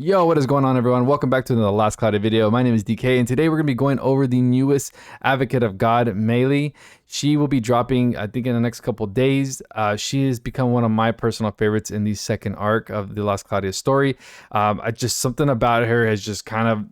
Yo, what is going on, everyone? Welcome back to the last Cloudia video. My name is DK, and today we're going to be going over the newest Advocate of God, Melee. She will be dropping, I think, in the next couple days. She has become one of my personal favorites in the second arc of the last Cloudia story. Something about her has just kind of,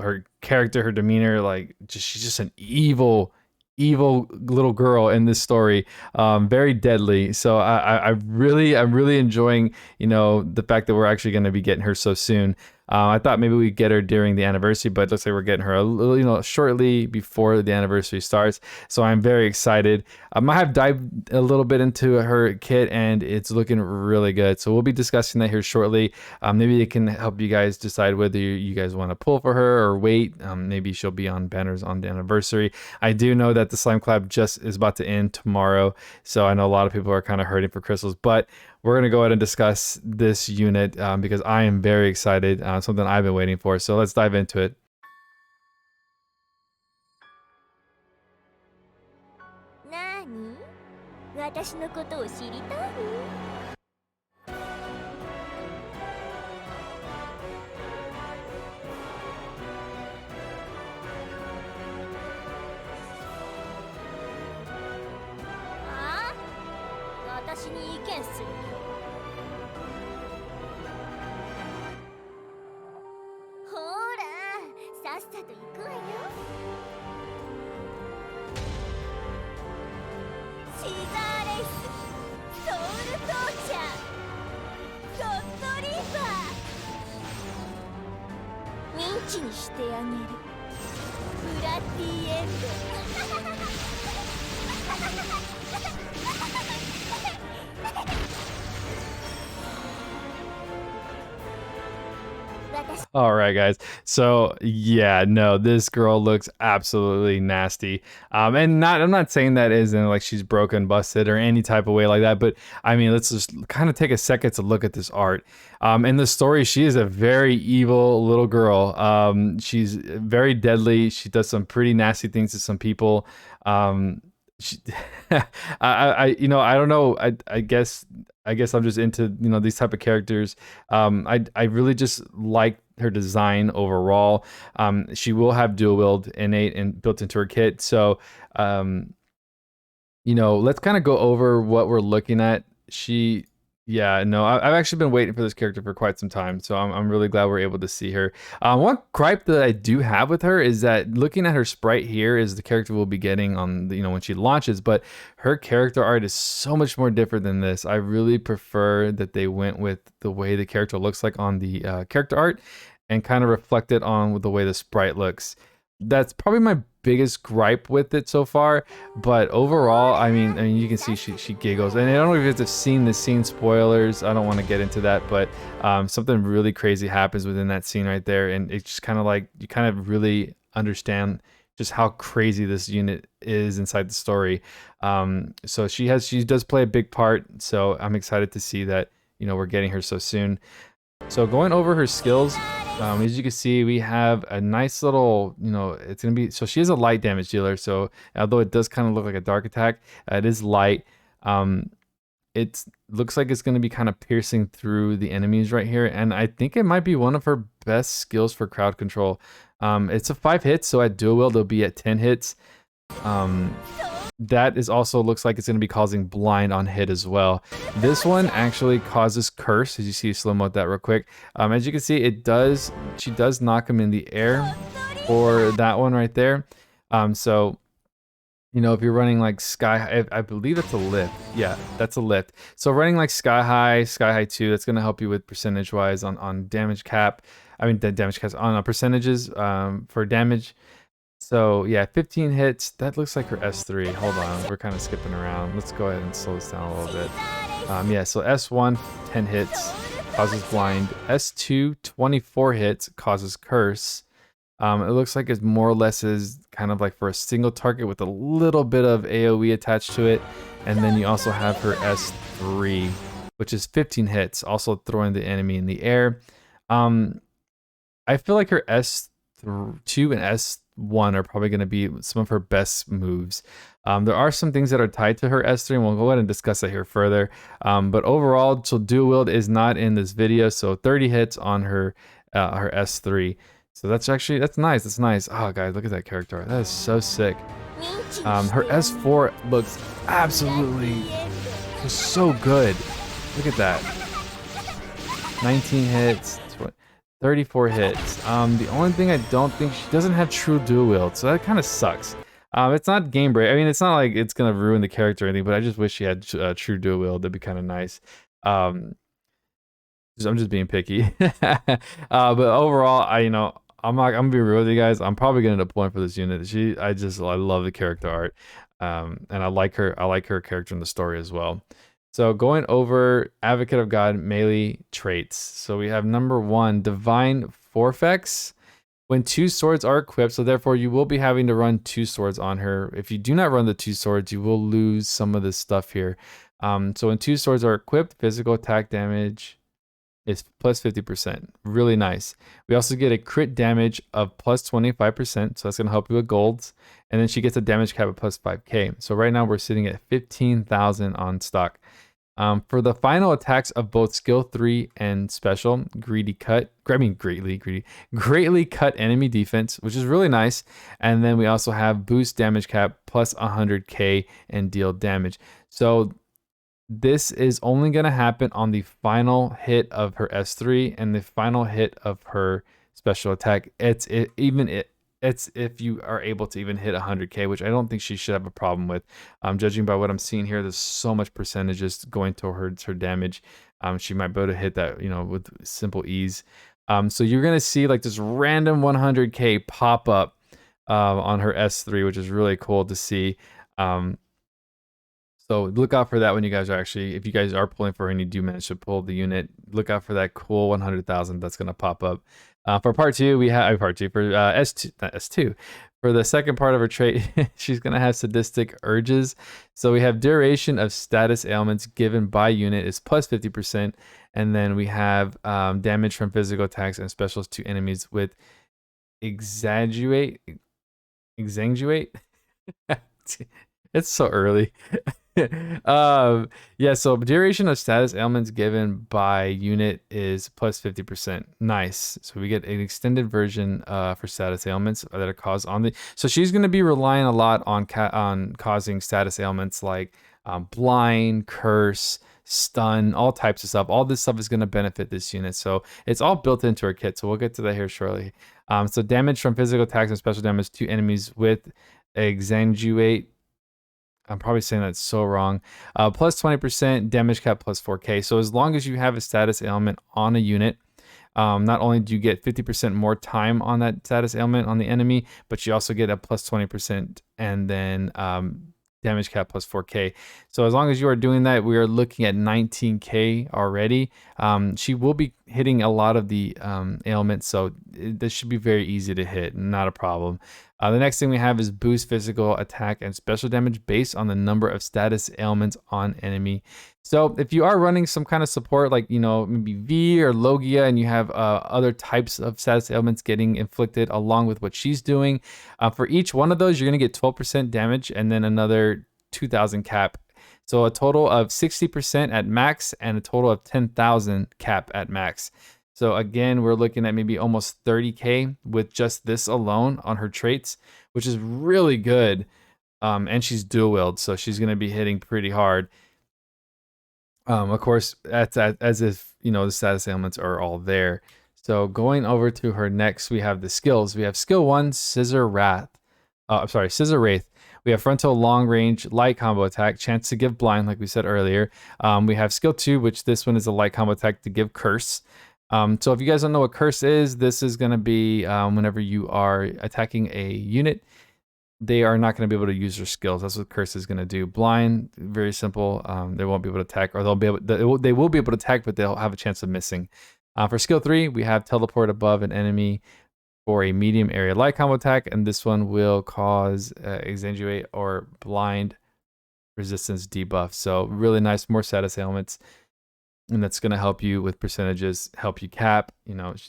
her character, her demeanor, she's just an evil little girl in this story, very deadly. So I'm really enjoying the fact that we're actually going to be getting her so soon. I thought maybe we'd get her during the anniversary, but it looks like we're getting her a little, shortly before the anniversary starts. So I'm very excited. I have dived a little bit into her kit, and it's looking really good. So we'll be discussing that here shortly. Maybe it can help you guys decide whether you guys want to pull for her or wait. Maybe she'll be on banners on the anniversary. I do know that the Slime Collab just is about to end tomorrow, so I know a lot of people are kind of hurting for crystals, but we're going to go ahead and discuss this unit because I am very excited. Something I've been waiting for. So let's dive into it. All right, guys. So yeah, no, this girl looks absolutely nasty. And I'm not saying that isn't like she's broken, busted, or any type of way like that. But I mean, let's just kind of take a second to look at this art. In the story, she is a very evil little girl. She's very deadly. She does some pretty nasty things to some people. She, I don't know. I guess I'm just into these type of characters. I really just like her design overall. She will have dual wield innate and built into her kit. So let's kind of go over what we're looking at. I've actually been waiting for this character for quite some time, so I'm really glad we're able to see her. One gripe that I do have with her is that looking at her sprite here is the character we'll be getting on when she launches, but her character art is so much more different than this. I really prefer that they went with the way the character looks like on the character art and kind of reflected on the way the sprite looks. That's probably my biggest gripe with it so far, but overall, I mean, you can see she giggles, and I don't know if you guys have seen the scene. Spoilers, I don't want to get into that, but something really crazy happens within that scene right there, and it's just kind of like you kind of really understand just how crazy this unit is inside the story. So she does play a big part, so I'm excited to see that we're getting her so soon. So going over her skills, as you can see, we have a nice little, it's going to be, so she is a light damage dealer. So although it does kind of look like a dark attack, it is light. It looks like it's going to be kind of piercing through the enemies right here. And I think it might be one of her best skills for crowd control. It's a 5 hits, so at dual wield, it'll be at 10 hits. That is also looks like it's going to be causing blind on hit as well. This one actually causes curse, as you see. Slow mo that real quick. As you can see, she does knock him in the air for that one right there. So if you're running like sky high, I believe that's a lift. Yeah, that's a lift. So running like sky high 2, that's going to help you with percentage wise on damage cap. I mean, the damage caps on percentages for damage. So yeah, 15 hits. That looks like her S3. Hold on, we're kind of skipping around. Let's go ahead and slow this down a little bit. Yeah, so S1, 10 hits, causes blind. S2, 24 hits, causes curse. It looks like it more or less is kind of like for a single target with a little bit of AoE attached to it. And then you also have her S3, which is 15 hits, also throwing the enemy in the air. I feel like her S2 and S1 are probably going to be some of her best moves. There are some things that are tied to her S3, and we'll go ahead and discuss that here further. But overall, so dual wield is not in this video, so 30 hits on her her S3. So that's nice. That's nice. Oh, guys, look at that character art. That is so sick. Her S4 looks absolutely so good. Look at that. 19 hits, 34 hits. The only thing I don't think, she doesn't have true dual wield, so that kind of sucks. It's not game break. I mean, it's not like it's gonna ruin the character or anything, but I just wish she had true dual wield. That'd be kind of nice. I'm just being picky. But overall, I'm gonna be real with you guys. I'm probably gonna deploy for this unit. I love the character art, and I like her. I like her character in the story as well. So going over Advocate of God melee traits. So we have number 1, Divine Forfex. When 2 swords are equipped, so therefore you will be having to run 2 swords on her. If you do not run the 2 swords, you will lose some of this stuff here. So when 2 swords are equipped, physical attack damage is plus 50%. Really nice. We also get a crit damage of plus 25%, so that's going to help you with golds. And then she gets a damage cap of plus 5k. So right now we're sitting at 15,000 on stock. For the final attacks of both skill 3 and special, greatly cut enemy defense, which is really nice. And then we also have boost damage cap plus 100k and deal damage. So this is only going to happen on the final hit of her S3 and the final hit of her special attack. It's if you are able to even hit 100k, which I don't think she should have a problem with. Judging by what I'm seeing here, there's so much percentages going towards her damage. She might be able to hit that, with simple ease. So you're gonna see like this random 100k pop up on her S3, which is really cool to see. So look out for that when you guys are if you guys are pulling for her and you do manage to pull the unit, look out for that cool 100,000 that's gonna pop up. For part 2, we have for S2, not S2. For the second part of her trait, she's gonna have sadistic urges. So we have duration of status ailments given by unit is plus 50%, and then we have damage from physical attacks and specials to enemies with exaggerate. It's so early. Yeah, so duration of status ailments given by unit is plus 50%. Nice. So we get an extended version for status ailments that are caused on the. So she's going to be relying a lot on causing status ailments like blind, curse, stun, all types of stuff. All this stuff is going to benefit this unit. So it's all built into her kit. So we'll get to that here shortly. So damage from physical attacks and special damage to enemies with exanguate. I'm probably saying that so wrong. Plus 20% damage cap plus 4k. So as long as you have a status ailment on a unit, not only do you get 50% more time on that status ailment on the enemy, but you also get a plus 20% and then damage cap plus 4k. So as long as you are doing that, we are looking at 19k already. She will be hitting a lot of the ailments, so this should be very easy to hit, not a problem. The next thing we have is boost physical attack and special damage based on the number of status ailments on enemy. So if you are running some kind of support, like maybe V or Logia, and you have other types of status ailments getting inflicted along with what she's doing, for each one of those, you're gonna get 12% damage and then another 2,000 cap. So a total of 60% at max and a total of 10,000 cap at max. So again, we're looking at maybe almost 30k with just this alone on her traits, which is really good. And she's dual wield, so she's gonna be hitting pretty hard. Of course, that's as if the status ailments are all there. So going over to her next, we have the skills. We have skill 1, Scissor Wraith. Scissor Wraith. We have frontal long range light combo attack, chance to give blind, like we said earlier. We have skill 2, which this one is a light combo attack to give curse. So if you guys don't know what curse is, this is going to be whenever you are attacking a unit, they are not going to be able to use their skills. That's what curse is going to do. Blind, very simple. They won't be able to attack, or they will be able to attack, but they'll have a chance of missing. For skill 3, we have teleport above an enemy for a medium area light combo attack, and this one will cause exanguate or blind resistance debuff. So really nice, more status ailments. And that's going to help you with percentages, help you cap.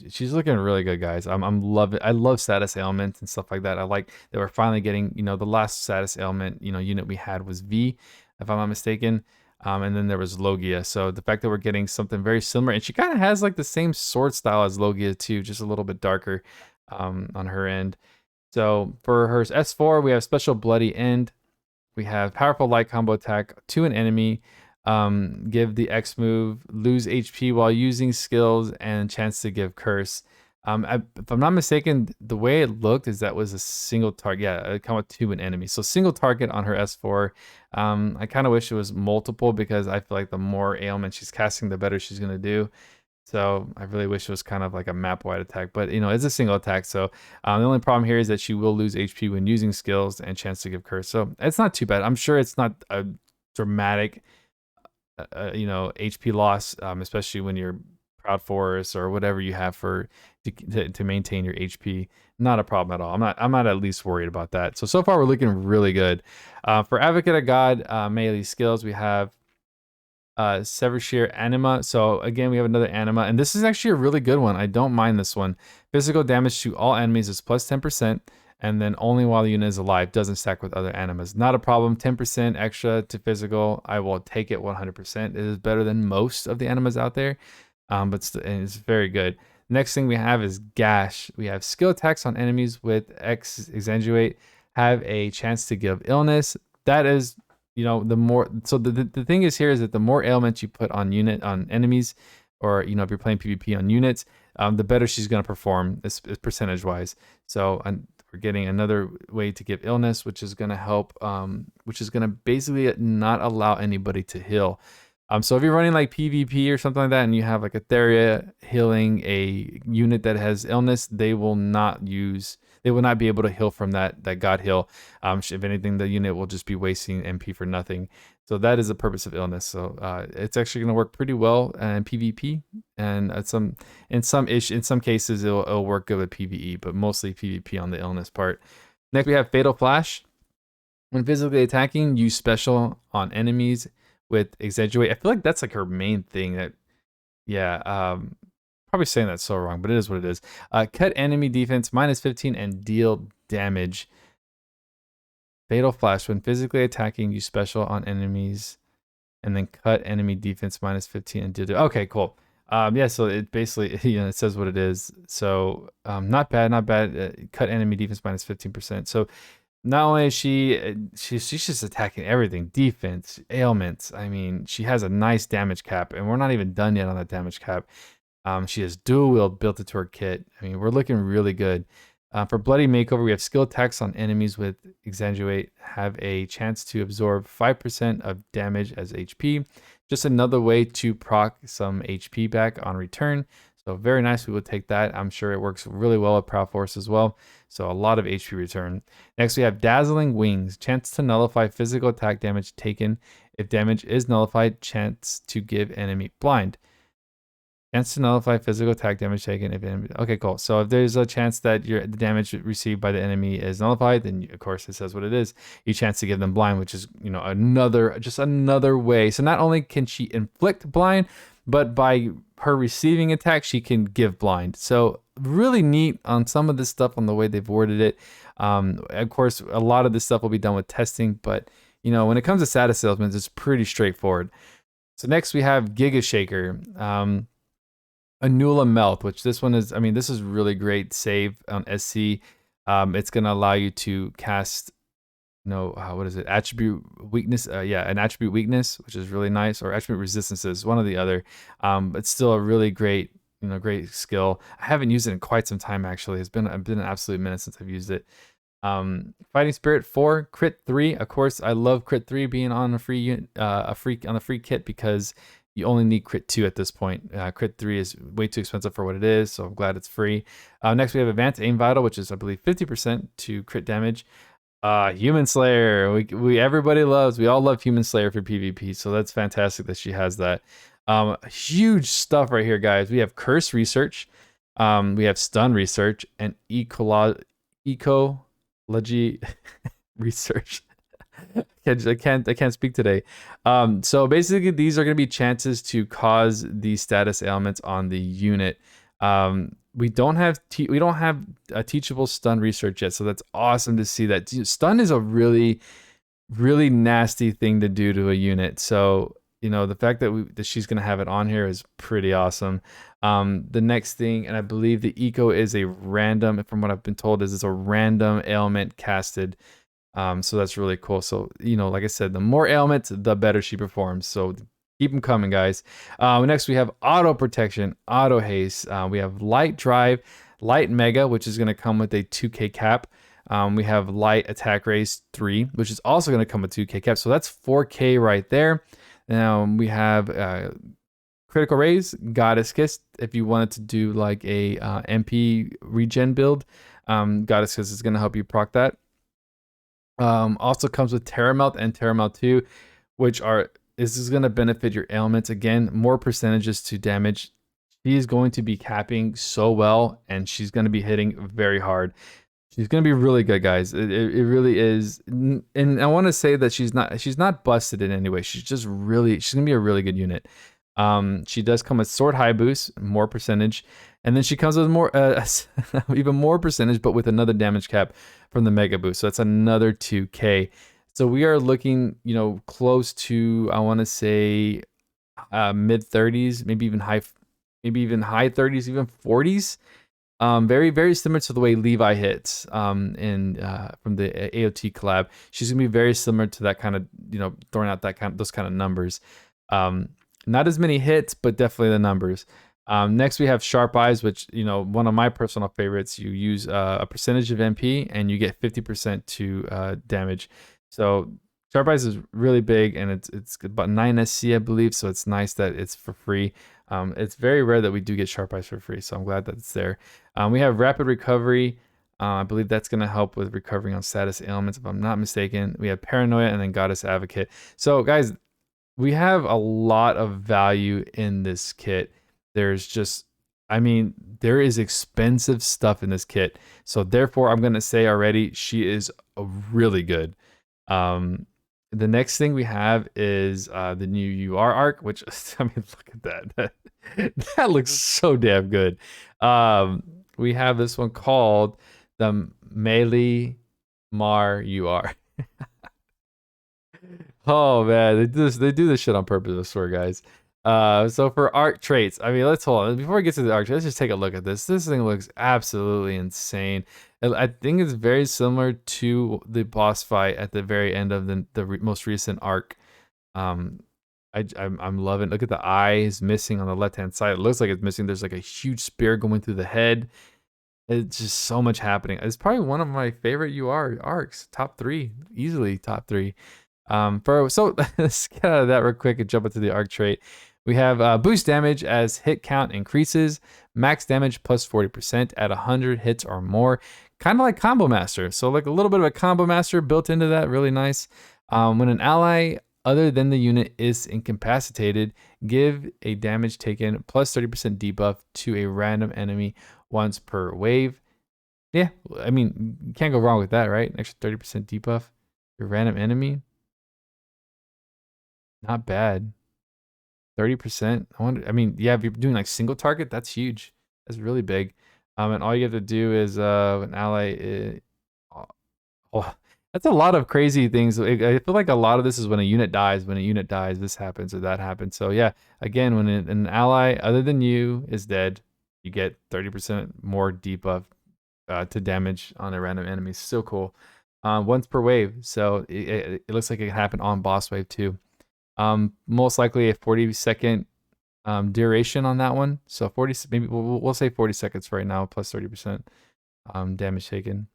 She's looking really good, guys. I'm loving. I love status ailments and stuff like that. I like that we're finally getting. The last status ailment unit we had was V, if I'm not mistaken. And then there was Logia. So the fact that we're getting something very similar, and she kind of has like the same sword style as Logia too, just a little bit darker on her end. So for her S4, we have Special Bloody End. We have Powerful Light Combo Attack to an enemy. Give the X move, lose HP while using skills, and chance to give Curse. If I'm not mistaken, the way it looked is that was a single target. Yeah, combo to an enemy. So single target on her S4. I kind of wish it was multiple because I feel like the more ailment she's casting, the better she's going to do. So I really wish it was kind of like a map-wide attack, but you know, it's a single attack. So the only problem here is that she will lose HP when using skills and chance to give curse. So it's not too bad. I'm sure it's not a dramatic, you know, HP loss, especially when you're Proud Forest or whatever you have for to maintain your HP. Not a problem at all. I'm not at least worried about that. So far we're looking really good. For Advocate of God, melee skills, we have Severshire Anima. So again, we have another Anima, and this is actually a really good one. I don't mind this one. Physical damage to all enemies is plus 10%, and then only while the unit is alive. Doesn't stack with other Animas. Not a problem. 10% extra to physical. I will take it 100%. It is better than most of the Animas out there, but it's very good. Next thing we have is Gash. We have skill attacks on enemies with X Extenuate have a chance to give illness. That is, you know, the more, so the thing is here is that the more ailments you put on enemies, or you know, if you're playing PvP on units, the better she's going to perform percentage wise. So we're getting another way to give illness, which is going to help, which is going to basically not allow anybody to heal. So if you're running like PvP or something like that, and you have like a Theria healing a unit that has illness, they will not be able to heal from that God heal. If anything, the unit will just be wasting MP for nothing. So that is the purpose of illness. So it's actually going to work pretty well in PvP, and in some cases it'll work good with PvE, but mostly PvP on the illness part. Next we have Fatal Flash. When physically attacking, use special on enemies with Exaggerate. I feel like that's like her main thing. That, yeah, probably saying that so wrong, but it is what it is. Cut enemy defense minus 15 and deal damage. Fatal Flash. When physically attacking, use special on enemies, and then cut enemy defense minus 15 and deal damage. Okay, cool. Yeah, so it basically, you know, it says what it is. So not bad, not bad. Cut enemy defense minus 15%. So not only is she's just attacking everything, defense, ailments. I mean, she has a nice damage cap, and we're not even done yet on that damage cap. She has dual wield built into her kit. I mean, we're looking really good. For Bloody Makeover, we have skill attacks on enemies with Extenuate have a chance to absorb 5% of damage as HP. Just another way to proc some HP back on return. So very nice. We would take that. I'm sure it works really well with Proud Force as well. So a lot of HP return. Next, we have Dazzling Wings. Chance to nullify physical attack damage taken. If damage is nullified, chance to give enemy blind. Chance to nullify physical attack damage taken if enemy. Okay, cool. So if there's a chance that the damage received by the enemy is nullified, then of course it says what it is. You chance to give them blind, which is, you know, another way. So not only can she inflict blind, but by her receiving attack, she can give blind. So really neat on some of this stuff on the way they've worded it. Of course, a lot of this stuff will be done with testing, but you know, when it comes to status salesmen, it's pretty straightforward. So next we have Giga Shaker. Anula Melt, which this one is, I mean, this is really great save on SC. It's going to allow you to cast, you know, what is it? Attribute weakness. Yeah, an attribute weakness, which is really nice, or attribute resistances, one or the other. But still a really great, you know, great skill. I haven't used it in quite some time, actually. It's been an absolute minute since I've used it. Fighting Spirit 4, Crit 3. Of course, I love Crit 3 being on a free kit because you only need Crit 2 at this point. Crit 3 is way too expensive for what it is, so I'm glad it's free. Next, we have Advanced Aim Vital, which is, I believe, 50% to crit damage. Human Slayer, everybody loves, we all love Human Slayer for PvP, so that's fantastic that she has that. Huge stuff right here, guys. We have Curse Research, we have Stun Research, and Ecology Research. I can't speak today. So basically, these are going to be chances to cause these status ailments on the unit. We don't have a teachable stun research yet, so that's awesome to see that. Stun is a really, really nasty thing to do to a unit. So the fact that she's gonna have it on here is pretty awesome. The next thing, and I believe the eco is a random, from what I've been told, is it's a random ailment casted. So that's really cool. So, like I said, the more ailments, the better she performs. So keep them coming, guys. Next, we have auto protection, auto haste. We have light drive, light mega, which is going to come with a 2K cap. We have light attack raise 3, which is also going to come with 2K cap. So that's 4K right there. Now we have critical raise, goddess kiss. If you wanted to do like a MP regen build, goddess kiss is going to help you proc that. Also comes with Terra Melt and Terra Melt 2, which this is going to benefit your ailments. Again, more percentages to damage. She is going to be capping so well, and she's going to be hitting very hard. She's going to be really good, guys. It really is. And I want to say that she's not busted in any way. She's going to be a really good unit. She does come with sword high boost, more percentage, and then she comes with more, even more percentage, but with another damage cap from the mega boost. So that's another 2K. So we are looking, close to, I want to say, mid 30s, maybe even high 30s, even 40s. Very, very similar to the way Levi hits from the AOT collab. She's gonna be very similar to that kind of, throwing out those kind of numbers. Not as many hits, but definitely the numbers. Next, we have Sharp Eyes, which, one of my personal favorites. You use a percentage of MP and you get 50% to damage. So Sharp Eyes is really big, and it's about 9 SC, I believe. So it's nice that it's for free. It's very rare that we do get Sharp Eyes for free, so I'm glad that it's there. We have Rapid Recovery. I believe that's going to help with recovering on status ailments, if I'm not mistaken. We have Paranoia and then Goddess Advocate. So, guys, we have a lot of value in this kit. There is expensive stuff in this kit. So, therefore, I'm going to say already, she is really good. The next thing we have is the new UR arc, which, I mean, look at that. That looks so damn good. We have this one called the Melee Mar UR. Oh man, they do this shit on purpose, I swear, guys. So for arc traits, I mean, let's hold on. Before we get to the arc traits, let's just take a look at this. This thing looks absolutely insane. I think it's very similar to the boss fight at the very end of the most recent arc. I'm loving. Look at the eyes missing on the left hand side. It looks like it's missing. There's like a huge spear going through the head. It's just so much happening. It's probably one of my favorite UR arcs. Top 3, easily top 3. So let's get out of that real quick and jump into the arc trait. We have boost damage as hit count increases, max damage plus 40% at 100 hits or more, kind of like Combo Master. So like a little bit of a Combo Master built into that, really nice. When an ally other than the unit is incapacitated, give a damage taken plus 30% debuff to a random enemy once per wave. Yeah, I mean, you can't go wrong with that, right? An extra 30% debuff to a random enemy. Not bad. 30%. I mean, yeah, if you're doing like single target, that's huge. That's really big. And all you have to do is an ally. Oh, that's a lot of crazy things. I feel like a lot of this is when a unit dies. When a unit dies, this happens or that happens. So yeah, again, when an ally other than you is dead, you get 30% more debuff to damage on a random enemy. So cool. Once per wave. So it looks like it can happen on boss wave too. Most likely a 40-second duration on that one. So 40, maybe we'll say 40 seconds for right now, plus 30% damage taken.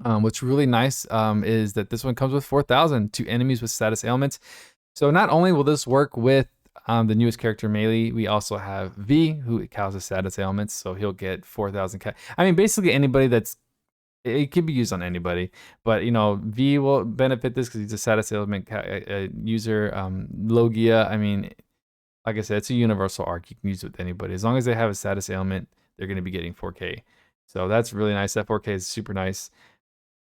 What's really nice is that this one comes with 4,000 to enemies with status ailments. So not only will this work with the newest character Melee, we also have V, who causes status ailments, so he'll get 4,000. I mean, basically anybody it can be used on anybody, but V will benefit this because he's a status ailment user. Logia, I mean, like I said, it's a universal arc. You can use it with anybody as long as they have a status ailment. They're going to be getting 4K, so that's really nice. That 4K is super nice.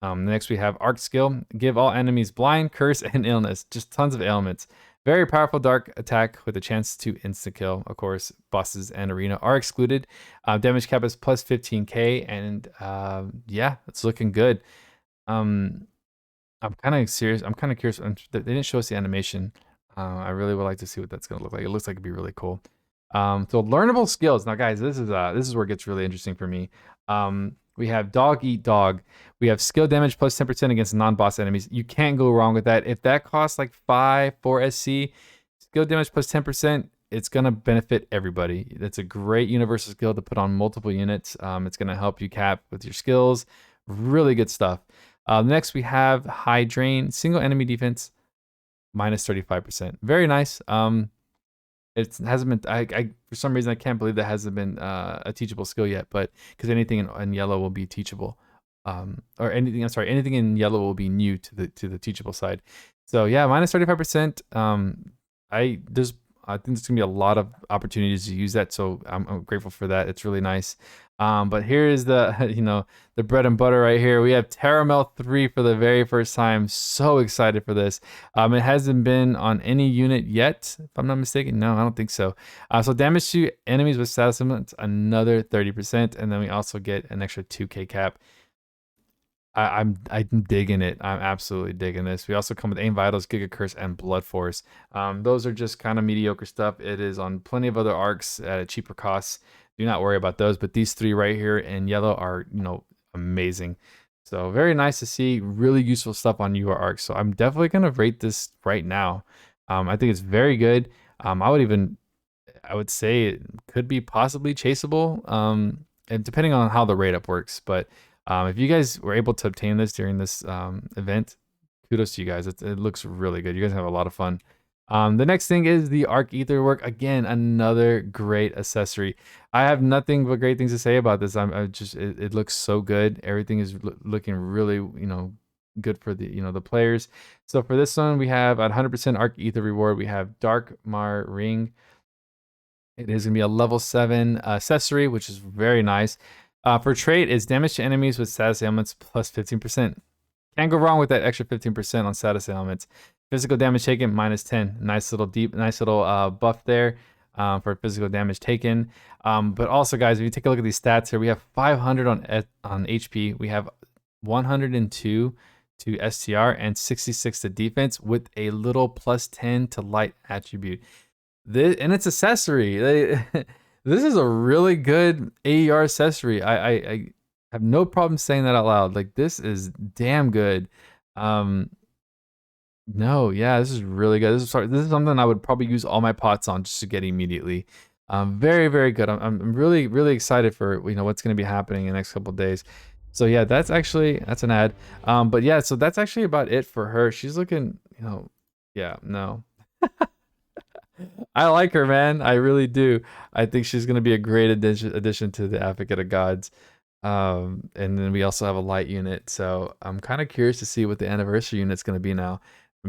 Next we have arc skill. Give all enemies blind, curse, and illness. Just tons of ailments. Very powerful dark attack with a chance to insta kill. Of course, bosses and arena are excluded. Damage cap is plus 15k, and yeah, it's looking good. I'm kind of serious. I'm kind of curious. They didn't show us the animation I really would like to see what that's gonna look like. It looks like it'd be really cool. So learnable skills. Now, guys, this is where it gets really interesting for me. We have dog eat dog. We have skill damage plus 10% against non-boss enemies. You can't go wrong with that. If that costs like 4 SC, skill damage plus 10%, it's gonna benefit everybody. That's a great universal skill to put on multiple units. It's gonna help you cap with your skills. Really good stuff. Next, we have high drain, single enemy defense minus 35%. Very nice. It hasn't been. I for some reason I can't believe that hasn't been a teachable skill yet. But because anything in yellow will be teachable, or anything. I'm sorry, anything in yellow will be new to the teachable side. So yeah, minus 35%. I think there's gonna be a lot of opportunities to use that. So I'm grateful for that. It's really nice. But here is the the bread and butter right here. We have Caramel 3 for the very first time. So excited for this. It hasn't been on any unit yet, if I'm not mistaken. No, I don't think so. So damage to enemies with status elements, another 30%, and then we also get an extra 2k cap. I'm digging it. I'm absolutely digging this. We also come with Aim Vitals, Giga Curse, and Blood Force. Those are just kind of mediocre stuff. It is on plenty of other arcs at cheaper costs. Do not worry about those. But these three right here in yellow are amazing. So very nice to see. Really useful stuff on UR arcs. So I'm definitely gonna rate this right now. I think it's very good. I would say it could be possibly chaseable. And depending on how the rate up works, but. If you guys were able to obtain this during this event, kudos to you guys. It looks really good. You guys have a lot of fun. The next thing is the Arc Ether work. Again, another great accessory. I have nothing but great things to say about this. It looks so good. Everything is looking really, good for the, the players. So for this one, we have 100% Arc Ether reward. We have Dark Mar Ring. It is going to be a level 7 accessory, which is very nice. For trait, it's damage to enemies with status ailments plus 15%. Can't go wrong with that extra 15% on status ailments. Physical damage taken minus 10. Nice little buff there for physical damage taken. But also, guys, if you take a look at these stats here, we have 500 on HP. We have 102 to STR and 66 to defense with a little plus 10 to light attribute. And it's accessory. This is a really good AER accessory. I have no problem saying that out loud. Like, this is damn good. No, yeah, this is really good. This is something I would probably use all my pots on just to get immediately. Very, very good. I'm really, really excited for what's going to be happening in the next couple of days. So yeah, that's an ad. But yeah, so that's actually about it for her. She's looking, yeah, no. I like her, man. I really do. I think she's gonna be a great addition to the Advocate of Gods. And then we also have a light unit. So I'm kind of curious to see what the anniversary unit's gonna be now,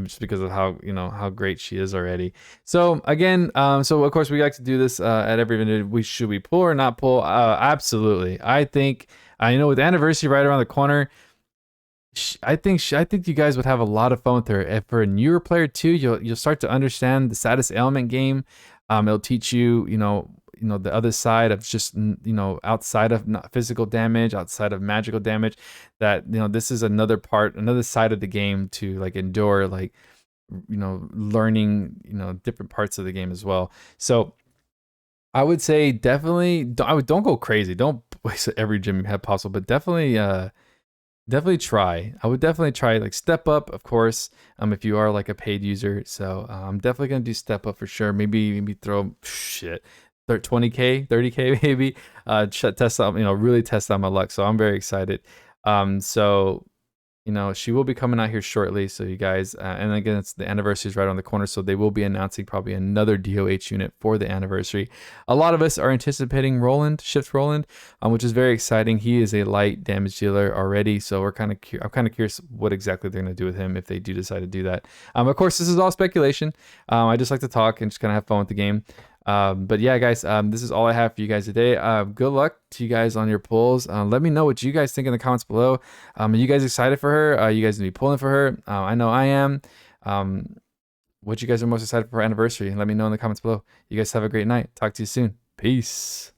just because of how how great she is already. So again, so of course we like to do this at every minute. Should we pull or not pull? Absolutely. I think with the anniversary right around the corner. I think you guys would have a lot of fun with her. If for a newer player too, you'll start to understand the status ailment game. It'll teach you, the other side of just, outside of physical damage, outside of magical damage. That this is another side of the game to like endure, like learning, different parts of the game as well. So I would say definitely don't go crazy. Don't waste every gym you have possible, but definitely try. I would definitely try like step up, of course, if you are like a paid user. So I'm definitely gonna do step up for sure. Maybe throw 20k, 30k maybe. Test out, really test out my luck. So I'm very excited. So she will be coming out here shortly. So you guys, and again, it's the anniversary is right on the corner. So they will be announcing probably another DOH unit for the anniversary. A lot of us are anticipating Shift Roland, which is very exciting. He is a light damage dealer already. So I'm kind of curious what exactly they're going to do with him if they do decide to do that. Of course, this is all speculation. I just like to talk and just kind of have fun with the game. But yeah, guys, this is all I have for you guys today. Good luck to you guys on your pulls. Let me know what you guys think in the comments below. Are you guys excited for her? Are you guys gonna be pulling for her? I know I am. What you guys are most excited for anniversary? Let me know in the comments below. You guys have a great night. Talk to you soon. Peace.